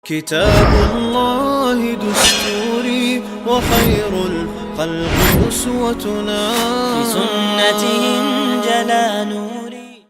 كتاب الله دستوري وخير الخلق أسوتنا في سنته جلا نوري.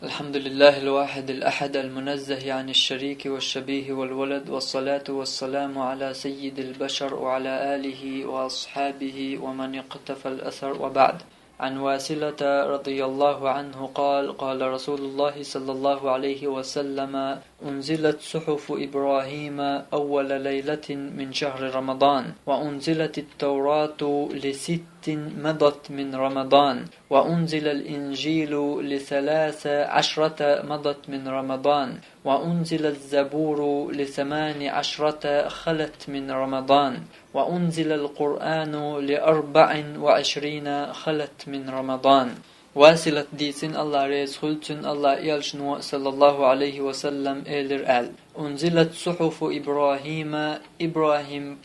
الحمد لله الواحد الأحد المنزه عن الشريك والشبيه والولد، والصلاة والسلام على سيد البشر وعلى آله وأصحابه ومن اقتفى الأثر، وبعد. عن واسلة رضي الله عنه قال: قال رسول الله صلى الله عليه وسلم: أنزلت صحف إبراهيم أول ليلة من شهر رمضان، وأنزلت التوراة ل6 مضت من رمضان، وأنزل الإنجيل ل13 مضت من رمضان، وأنزل الزبور ل18 خلت من رمضان، وأنزل القرآن ل24 خلت من رمضان. واسلة ديسن الله ريز خلتن الله يلشنو صلى الله عليه وسلم إلر آل: أنزلت صحف إبراهيم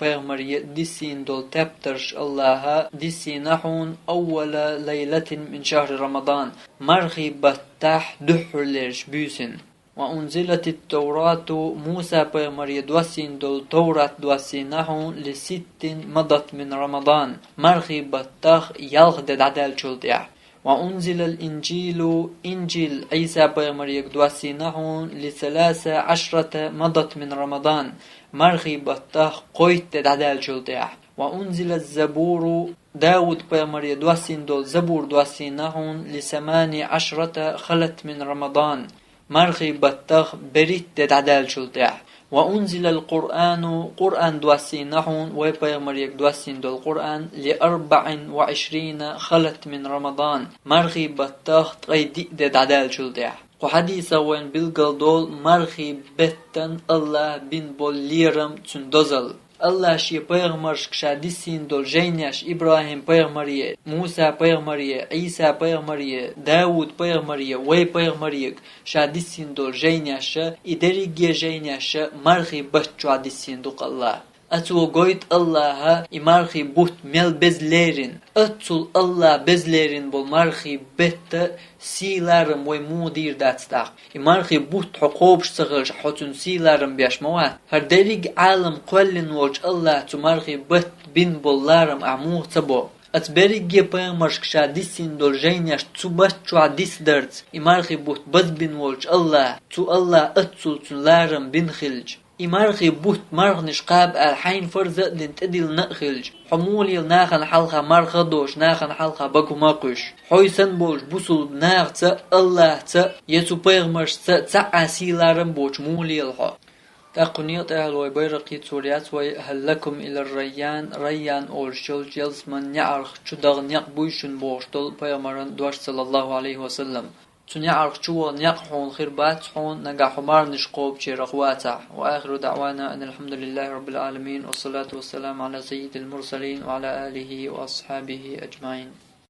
پیغمبر ديسين دول تبترش الله ديسينحون أول ليلة من شهر رمضان مرخي بتح دحر ليرش بيسن. وأنزلت التوراة موسى پیغمبر دوسين دول توراة دوسينحون ل6 مضت من رمضان مرخي بتح يلغد عدال چلديع. وأنزل الإنجيل إنجيل عيسى پیغمبر دوسينحون ل13 مضت من رمضان مرخي بتح قويت عدال چلديع. وأنزل الزبور داود پیغمبر دوسين دول زبور دوسينحون ل18 خلت من رمضان مرخي بتخ بريت عدال چلديع. وأنزل القرآن قرآن دوسينحون ويبيغمر دوسين دول القرآن ل24 خلت من رمضان مرخي بتخ تغيدي عدال چلديع. وحديثا وين بالقل دول مرخي بتن الله بن بوليرم تندزل الله شي پیغمبر شاديسين دول جينياش إبراهيم پیغمبر موسى پیغمبر عيسى پیغمبر داود پیغمبر وي پیغمبر شاديسين دول جينياش إدريجي جينياش مرخي بچو عديسين دوق الله أتو قويت الله إمارخي بوت ميل بزليرين أتول الله بزليرين بول مارخي بيت سيلارم ويمودير داتستاق إمارخي بوت حقوبش صغرش حتون سيلارم بياش موات هردريق عالم قولن وج الله تمارخي بيت بين بولارم أعموه تبو أتبريجي بيامرش كشاديسين دول جينياش تبتشو عديس درت إمارخي بوت بز بين وج الله تو الله أتول تلارم بين خلج إمارخي بوت مرغنش قاب الحين فرزة لنتدل نأخلج حمولي ناخن حلقة مرخة دوش ناخن حلقة بكو ماقش حويسن بوش بوصل ناغ تا الله تا يسو بيغمرش تا عسيلارم بوش مولي الحا تاقنيط أهلوي بيرقيت سوريات وهل لكم إلى ريان أورشل جلس من يعرخ چدغ نيق بوشن بوشتل بيغمرن دوش صلى الله عليه وسلم تنيعرق شو نيقحون خربات حون نجا حمار نشقوب شي رغواتا. وآخر دعوانا أن الحمد لله رب العالمين، والصلاة والسلام على سيد المرسلين وعلى آله وأصحابه أجمعين.